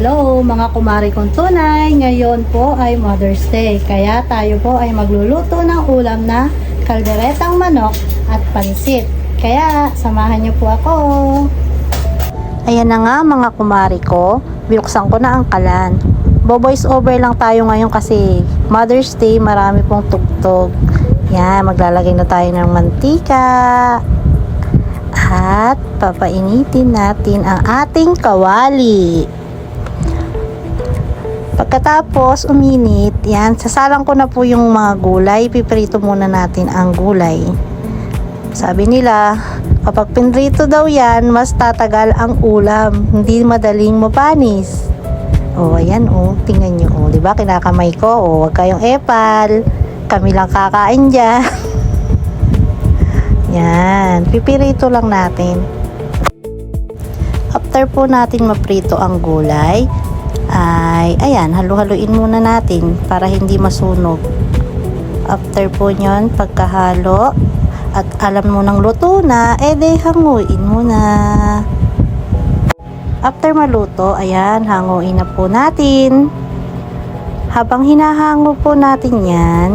Hello mga kumari kong tunay, ngayon po ay Mother's Day, kaya tayo po ay magluluto ng ulam na kalderetang manok at pansit. Kaya samahan niyo po ako. Ayan na nga mga kumari ko, binuksan ko na ang kalan. Voice over lang tayo ngayon kasi Mother's Day, marami pong tugtog. Yan, maglalagay na tayo ng mantika. At papainitin natin ang ating kawali. Pagkatapos uminit, yan, sasalang ko na po yung mga gulay. Piprito muna natin ang gulay. Sabi nila, kapag pinrito daw yan, mas tatagal ang ulam, hindi madaling mapanis. O, ayan o, tingnan nyo o, diba kinakamay ko o, huwag kayong epal, kami lang kakain dyan. Yan, pipirito lang natin. After po natin maprito ang gulay, ay ayan, halu-haluin muna natin para hindi masunog. After po nyon, pagkahalo at alam mo nang luto na, edi hanguin muna. After maluto, ayan, hanguin na po natin. Habang hinahango po natin yan,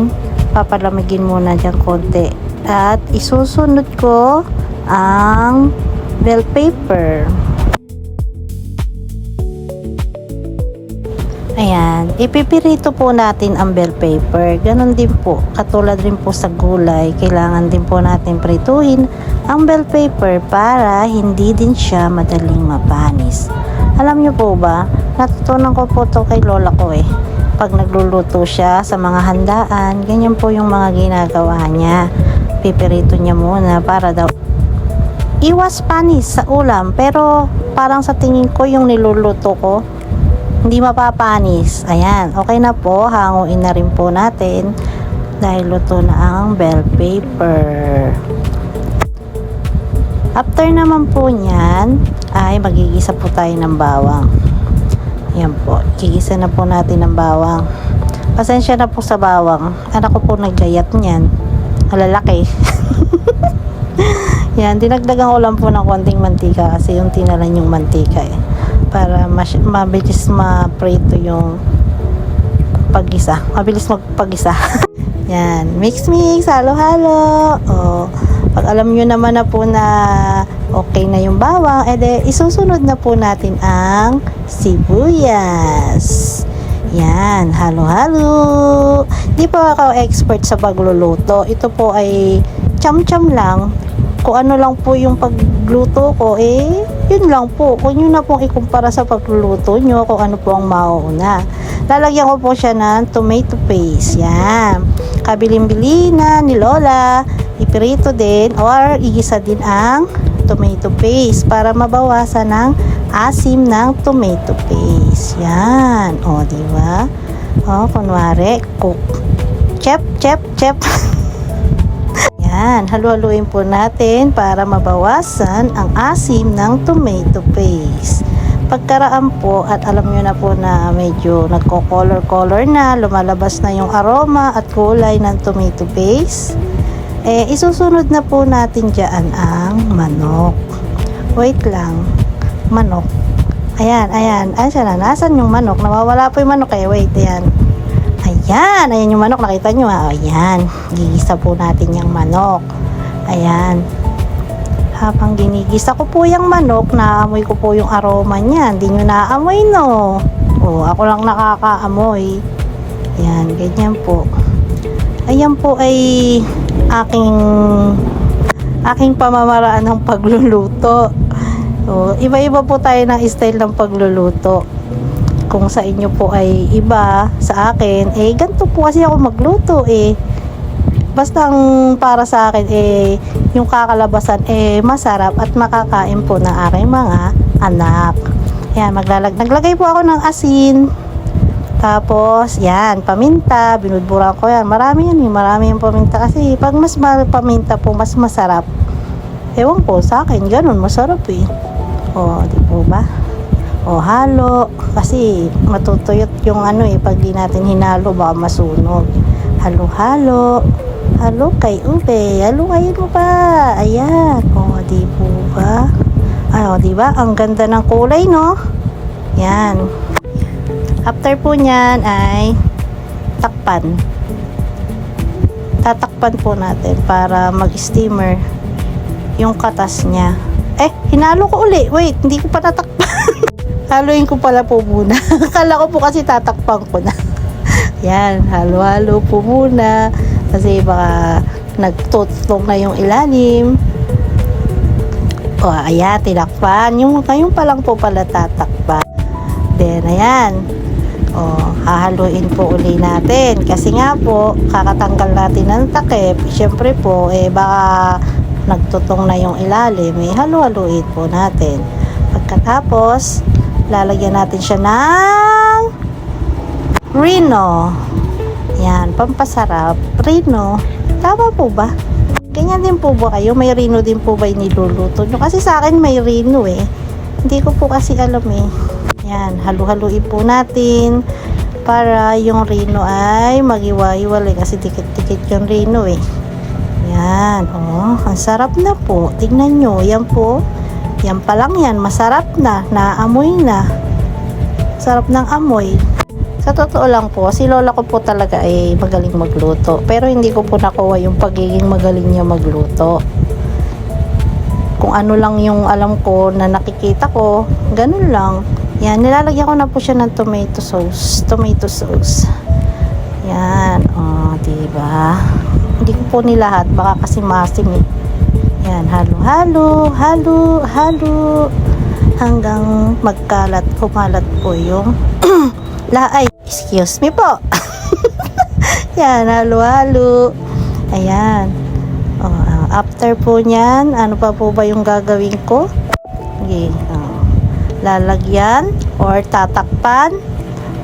papalamigin muna dyan konti. At isusunod ko ang bell pepper. Ayan, ipipirito po natin ang bell pepper. Ganon din po, katulad rin po sa gulay, kailangan din po natin prituhin ang bell pepper para hindi din siya madaling mapanis. Alam niyo po ba, natutunan ko po to kay lola ko eh. Pag nagluluto siya sa mga handaan, ganyan po yung mga ginagawa niya. Pipirito niya muna para daw iwas panis sa ulam, pero parang sa tingin ko yung niluluto ko hindi mapapanis. Ayan, okay na po, hanguin na rin po natin dahil luto na ang bell pepper. After naman po nyan ay magigisa po tayo ng bawang. Ayan po, gigisa na po natin ng bawang. Pasensya na po sa bawang, anak ko po naggayat nyan, malalaki. Yan, dinagdagan ko lang po ng konting mantika kasi yung tinalan yung mantika eh, para mabilis maprito yung paggisa, mabilis magpagisa. Yan, mix, halo-halo. O, pag alam nyo naman na po na okay na yung bawang, edi isusunod na po natin ang sibuyas. Yan, halo-halo. Di po ako expert sa pagluluto. Ito po ay cham-cham lang. Kung ano lang po yung pagluto ko, eh, yun lang po. Kung yun na pong ikumpara sa pagluluto nyo, kung ano po ang mauna. Lalagyan ko po siya ng tomato paste. Yan. Kabiling-bili na ni Lola. Ipirito din or igisa din ang tomato paste para mabawasan ng asim ng tomato paste. Yan. O, diba? O, kunwari, cook. Chep. Yan, halu-haluin po natin para mabawasan ang asim ng tomato paste. Pagkaraan po at alam nyo na po na medyo nagko-color na, lumalabas na yung aroma at kulay ng tomato paste, eh isusunod na po natin dyan ang manok. Wait lang, manok. Ayan, nasan yung manok? Nawawala po yung manok eh, wait, ayan. Ayan yung manok, nakita nyo ha. Ayan, gigisa po natin yung manok. Ayan. Habang ginigisa ko po yung manok, naamoy ko po yung aroma niya. Hindi nyo naamoy, no? O, ako lang nakakaamoy. Ayan, ganyan po. Ayan po ay aking pamamaraan ng pagluluto. O, iba-iba po tayo ng style ng pagluluto. Kung sa inyo po ay iba, sa akin, eh, ganito po kasi ako magluto, eh. Basta ang para sa akin, eh, yung kakalabasan, eh, masarap at makakain po ng aking mga anak. Yan, naglagay po ako ng asin. Tapos, yan, paminta, binudburan ko yan. Marami yung paminta kasi pag mas paminta po, mas masarap. Ewan po, sa akin, ganun, masarap eh. O, di po ba? O, halo. Kasi matutuyot yung ano eh, pag di natin hinalo, baka masunog. Halo-halo. Halo kay ube. Halukayin mo pa. Ayan. O, di po ba? Ano, di ba? Ang ganda ng kulay, no? Yan. After po niyan ay takpan. Tatakpan po natin para mag-steamer yung katas niya. Hinalo ko uli. Wait, hindi ko pa tatakpan. Haluin ko pala po muna. Akala ko po kasi tatakpan ko na. Yan, halo-halo po muna. Kasi baka nagtutong na yung ilalim. Ayan, tinakpan. Yung pa lang po pala tatakpan. Then, ayan. Hahaluin po uli natin. Kasi nga po, kakatanggal natin ng takip. Siyempre po, baka nagtutong na yung ilalim. Halo-haluin po natin. Pagkatapos, lalagyan natin siya ng Reno. Yan, pampasarap. Reno. Tama po ba? Ganyan din po ba kayo? May Reno din po ba niluluto nyo? Kasi sa akin may Reno Hindi ko po kasi alam Yan, halu-haluin po natin para yung Reno ay magiwa-iwalay kasi dikit-dikit yung Reno Yan, ang sarap na po. Tingnan nyo, yan po. Yan pa lang yan, masarap na. Naamoy na. Sarap ng amoy. Sa totoo lang po, si lola ko po talaga ay magaling magluto. Pero hindi ko po nakuha yung pagiging magaling niya magluto. Kung ano lang yung alam ko na nakikita ko, ganun lang. Yan, nilalagyan ko na po siya ng tomato sauce. Tomato sauce. Yan, diba? Hindi ko po nilahat, baka kasi masim Yan, halo-halo, halo-halo hanggang kumalat po yung excuse me po. Yan, halo-halo. Ayan. After po niyan, ano pa po ba yung gagawin ko? Okay. Lalagyan or tatakpan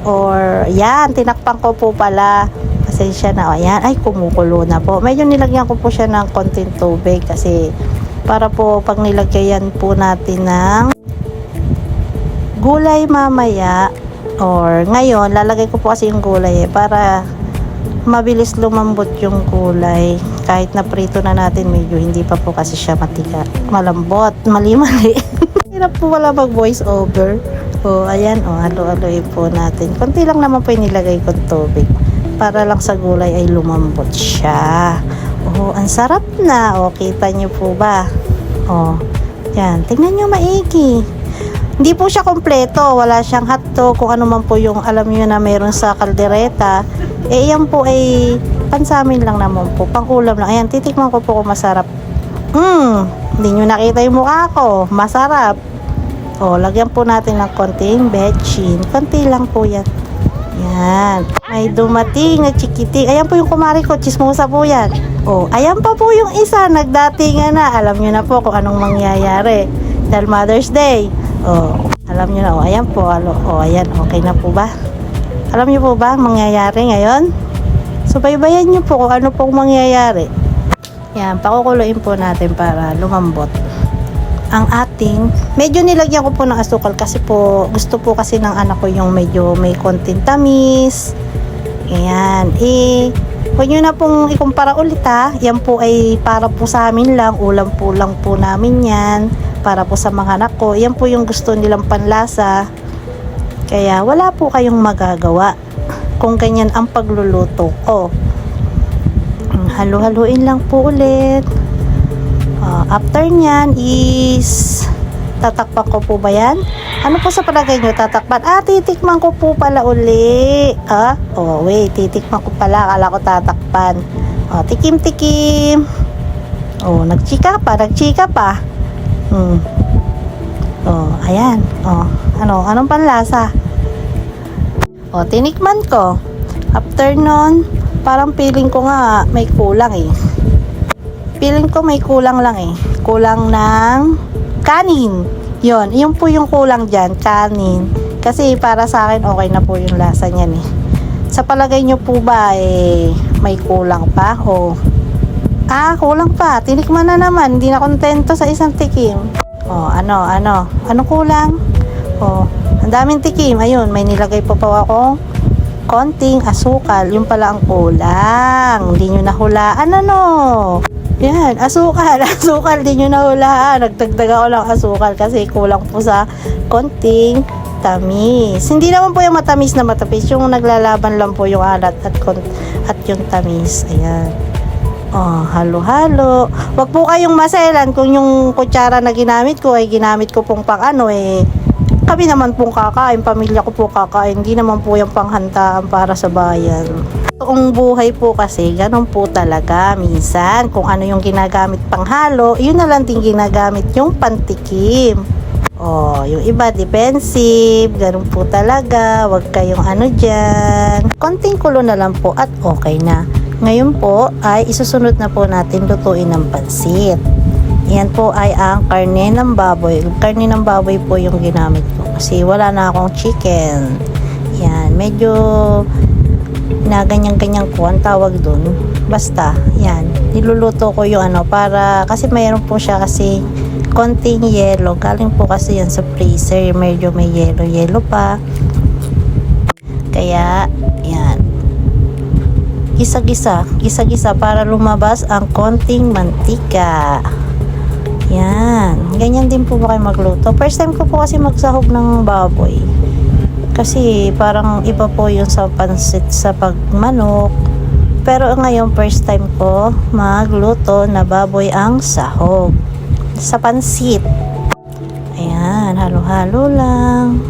or yan, tinakpan ko po pala. Pasensya na. Ayan, ay kumukulo na po. Medyo nilagyan ko po siya ng konting tubig kasi para po pag nilagyan po natin ng gulay mamaya or ngayon, lalagay ko po kasi yung gulay para mabilis lumambot yung gulay. Kahit na prito na natin, medyo hindi pa po kasi siya malambot. Mali-mali. Hirap po wala mag voice over. Ayan, halo-haloin po natin. Konti lang naman po yung nilagay kong tubig para lang sa gulay ay lumambot siya. Ang sarap na. Kita nyo po ba? Yan. Tingnan nyo maigi. Hindi po siya kompleto. Wala siyang hotdog. Kung ano man po yung alam nyo na meron sa kaldereta. Yan po ay pansamin lang naman po. Pang-ulam lang. Ayan, titikman ko po kung masarap. Hindi nyo nakita yung mukha ko. Masarap. Lagyan po natin ng konting bechin. Konti lang po yan. Yan. May dumating na chikiting. Ayan po yung kumari ko. Chismosa po yan. Ayan pa po yung isa. Nagdatingan na. Alam nyo na po kung anong mangyayari. Dahil Mother's Day. Alam nyo na. Ayan po. Ayan. Okay na po ba? Alam nyo po ba ang mangyayari ngayon? Subaybayan nyo po kung ano pong mangyayari. Yan. Pakukuluin po natin para lumambot ang ating, medyo nilagyan ko po ng asukal kasi po, gusto po kasi ng anak ko yung medyo may konting tamis. Ayan, huwag nyo na pong ikumpara ulit yan po ay para po sa amin lang, ulam po lang po namin yan, para po sa mga anak ko, yan po yung gusto nilang panlasa, kaya wala po kayong magagawa kung ganyan ang pagluluto ko. Halo-haluin lang po ulit. After nyan is tatakpan ko po ba yan? Ano po sa palagay nyo tatakpan? Titikman ko po pala uli. Wait, titikman ko pala. Akala ko tatakpan. Tikim-tikim. Nagchika pa. Ayan. Anong panlasa? Tinikman ko. After nun, parang feeling ko nga may kulang Feeling ko may kulang lang Kulang ng kanin. Yun po yung kulang dyan, kanin. Kasi para sa akin, okay na po yung lasa niyan Sa palagay nyo po ba, may kulang pa? Kulang pa. Tinikman na naman. Hindi na kontento sa isang tikim. Ano kulang? Ang daming tikim. Ayun, may nilagay pa akong konting asukal. Yung pala ang kulang. Hindi nyo nahulaan, Yan, asukal, di nyo nahulaan. Nagdagdag ako lang asukal kasi kulang po sa konting tamis. Hindi naman po yung matamis na matamis, yung naglalaban lang po yung alat at yung tamis. Ayan. Oh, halo-halo. Wag po kayong maselan kung yung kutsara na ginamit ko ay ginamit ko pong pang ano kami naman pong kakain, pamilya ko po kakain, hindi naman po yung panghantaan para sa bayan. Toong buhay po kasi, ganun po talaga. Minsan, kung ano yung ginagamit panghalo, yun na lang din ginagamit yung pantikim. Oh, yung iba defensive, ganun po talaga. Wag kayong ano dyan. Konting kulo na lang po at okay na. Ngayon po ay isusunod na po natin lutuin ng pansit. Yan po ay ang karne ng baboy. Karne ng baboy po yung ginamit ko kasi wala na akong chicken. Yan, medyo na ganyan-ganyan ko ang tawag dun. Basta, yan. Niluluto ko yung para kasi mayroon po siya kasi konting yelo. Galing po kasi yan sa freezer. Medyo may yelo pa. Kaya, yan. Gisa-gisa para lumabas ang konting mantika. Yan. Ganyan din po ba kayo magluto? First time ko po kasi magsahog ng baboy. Kasi parang iba po yung sa pansit sa pagmanok. Pero ngayon first time ko magluto na baboy ang sahog sa pansit. Ayan, halo-halo lang.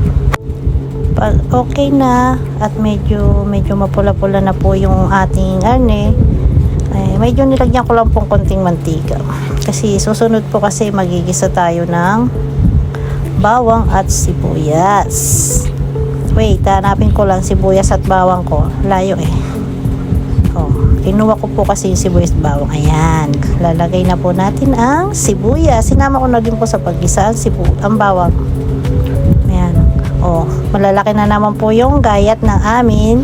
Pag okay na at medyo mapula-pula na po yung ating medyo nilagyan ko lang pong konting mantika kasi susunod po kasi magigisa tayo ng bawang at sibuyas. Wait, hanapin ko lang sibuyas at bawang ko, layo kinuha ko po kasi yung sibuyas at bawang. Ayan, lalagay na po natin ang sibuyas. Sinama ko na din po sa paggisa ang bawang. Malalaki na naman po yung gayat ng amin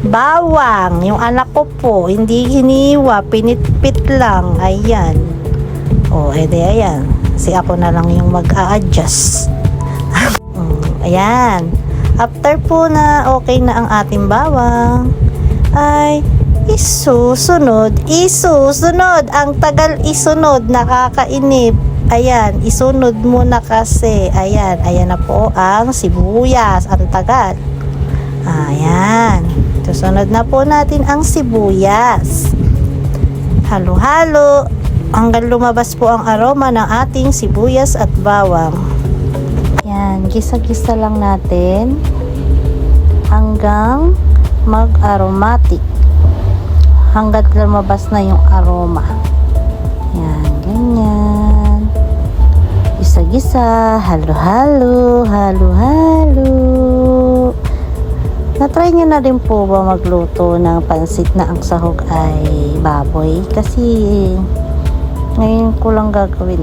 bawang. Yung anak ko po, hindi hiniwa, pinitpit lang. Ayan. Ayan. Kasi ako na lang yung mag-a-adjust. Ayan. After po na okay na ang ating bawang, ay isusunod. Ang tagal isunod, nakakainip. Ayan, isunod muna kasi. Ayan na po ang sibuyas. Ang tagal. Ayan. Susunod na po natin ang sibuyas. Halo-halo hanggang lumabas po ang aroma ng ating sibuyas at bawang. Ayan, gisa-gisa lang natin hanggang mag-aromatic. Hanggang lumabas na yung aroma. Ayan, ganyan. Gisa-gisa, halo-halo. Na-try nyo na rin po ba magluto ng pansit na ang sahog ay baboy? Kasi ngayon ko lang gagawin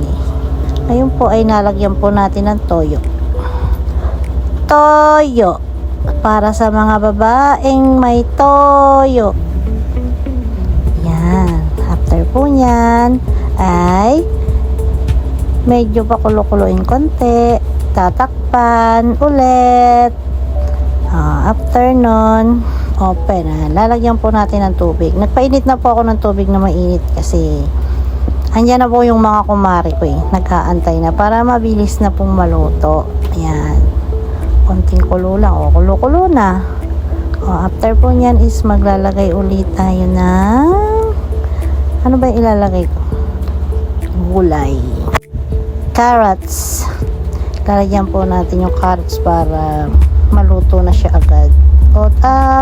Ngayon po ay nalagyan po natin ng toyo. Para sa mga babaeng may toyo. Yan. After po nyan ay medyo pakulo-kuloin konti, tatakpan ulit. After nun, open lalagyan po natin ng tubig. Nagpainit na po ako ng tubig na mainit kasi andyan na po yung mga kumari ko nag-aantay na para mabilis na pong maluto. Ayan, konting kulo lang kulo-kulo na. After po nyan is maglalagay ulit tayo ng ano ba ilalagay ko? Gulay, carrots. Lalagyan po natin yung carrots para maluto na siya agad.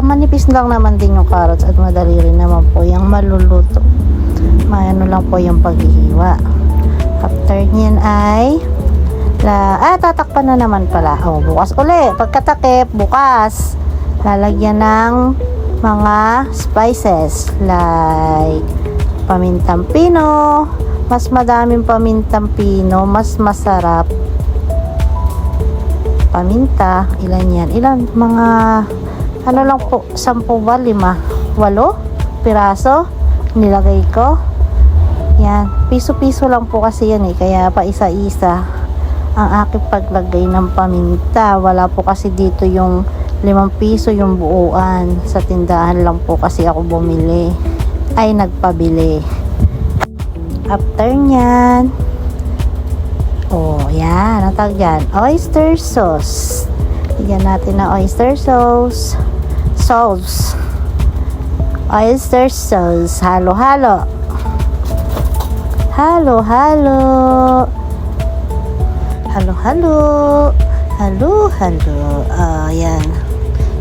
Manipis lang naman din yung carrots at madali rin naman po yung maluluto. Mayano lang po yung paghihiwa. After nyan ay tatakpan na naman pala. Bukas uli. Pagkatakip, bukas lalagyan ng mga spices like pamintang pino. Mas madaming pamintang pino, mas masarap. Paminta, ilan yan? Mga ano lang po, 10 ba? 5? 8 piraso nilagay ko. Yan, piso-piso lang po kasi yan kaya pa isa-isa ang aking paglagay ng paminta. Wala po kasi dito yung 5 piso yung buuan. Sa tindahan lang po kasi ako bumili nagpabili. After nyan Oh, yan. Ang tawag dyan, oyster sauce. Bigyan natin ng oyster sauce. Oyster sauce. Halo-halo. Halo-halo. Halo-halo. Halo-halo. Yan.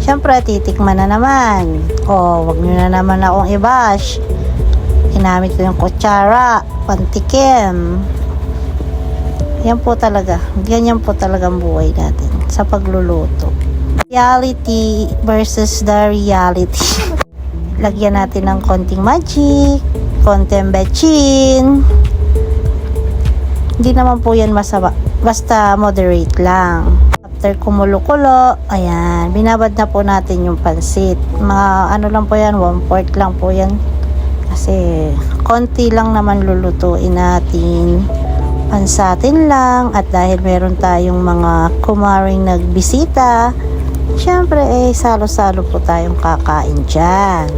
Siyempre, titikman na naman. Wag nyo na naman akong i-bash. Ginamit ko yung kutsara. Pantikim. Yan po talaga. Ganyan po talagang buhay natin sa pagluluto. Reality versus the reality. Lagyan natin ng konting magic, konting betchin. Hindi naman po yan masama. Basta moderate lang. After kumulo-kulo, ayan, binabad na po natin yung pansit. Mga ano lang po yan, 1/4 lang po yan. Kasi konti lang naman lulutuin natin. Pansatin lang, at dahil meron tayong mga kumaring nagbisita, syempre salo-salo po tayong kakain dyan.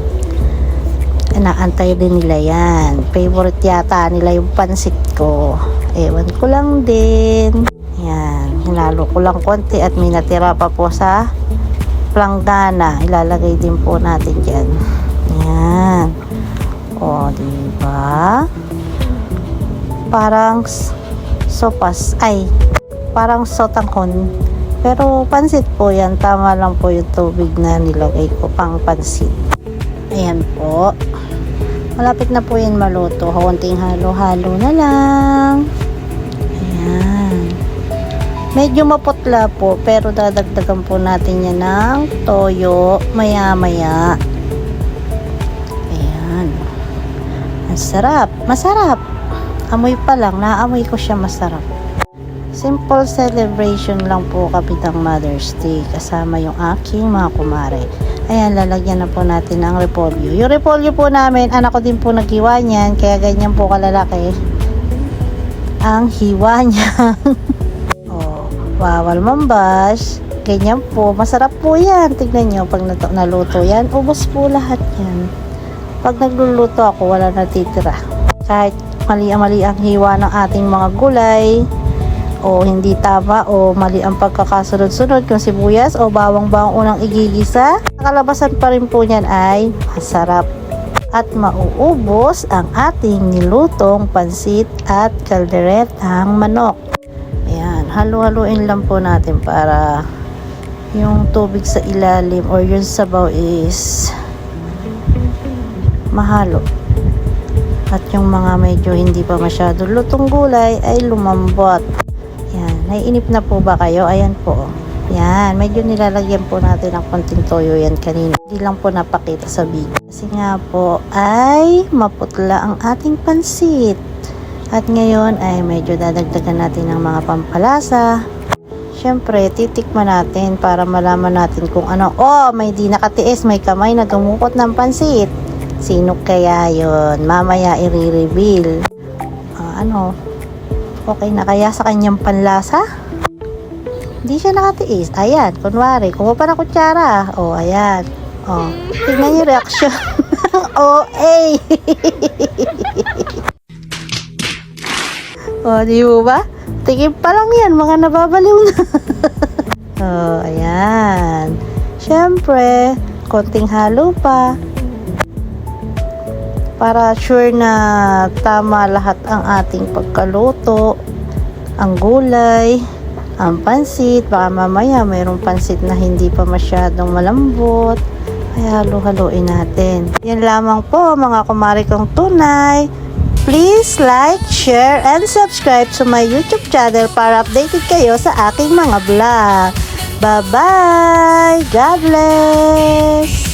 Inaantay din nila yan. Favorite yata nila yung pansit ko. Ewan ko lang din. Yan, hinalo ko lang konti at may natira pa po sa planggana. Ilalagay din po natin dyan. Yan. Diba? Parang sopas, parang sotanghon, pero pansit po yan. Tama lang po yung tubig na nilagay ko pang pansit. Ayan po, malapit na po yan maluto. Kaunting halo-halo na lang. Ayan, medyo maputla po, pero dadagdagan po natin yan ng toyo maya-maya. Ayan, masarap. Amoy pa lang, naamoy ko siya, masarap. Simple celebration lang po kapitang Mother's Day kasama yung aking mga kumare. Ayan, lalagyan na po natin ng repolyo. Yung repolyo po namin, anak ko din po naghiwa niyan, kaya ganyan po kalalaki ang hiwa niya. Bawal mambash. Ganyan po, masarap po yan. Tignan nyo, pag naluto yan, ubos po lahat yan. Pag nagluluto ako, wala natitira. Kahit mali ang hiwa ng ating mga gulay, o hindi tama, o mali ang pagkakasunod-sunod kung sibuyas o bawang unang igigisa, nakalabasan pa rin po niyan ay masarap at mauubos ang ating nilutong pansit at kalderetang manok. Ayan, halu-haluin lang po natin para yung tubig sa ilalim or yung sabaw is mahalo. At yung mga medyo hindi pa masyado lutong gulay ay lumambot. Yan, naiinip na po ba kayo? Ayan po. Yan, medyo nilalagyan po natin ng konting toyo yan kanina. Hindi lang po napakita sa video. Kasi nga po ay maputla ang ating pansit. At ngayon ay medyo dadagdagan natin ng mga pampalasa. Siyempre, titikman natin para malaman natin kung ano. May di nakatiis, may kamay na gumukot ng pansit. Sino kaya yun? Mamaya i-reveal. Okay na kaya sa kanyang panlasa? Hindi siya nakatiis. Ayan, kunwari, kumuha na kutsara. Ayan. Tignan yung reaction. Di ba? Tingin pa lang yan, mga nababaliw na. Ayan. Siyempre, konting halo pa. Para sure na tama lahat ang ating pagkaluto, ang gulay, ang pansit. Baka mamaya mayroong pansit na hindi pa masyadong malambot, kaya halo-haloin natin. Yan lamang po mga kumari kong tunay. Please like, share, and subscribe to my YouTube channel para updated kayo sa aking mga vlog. Bye-bye! God bless!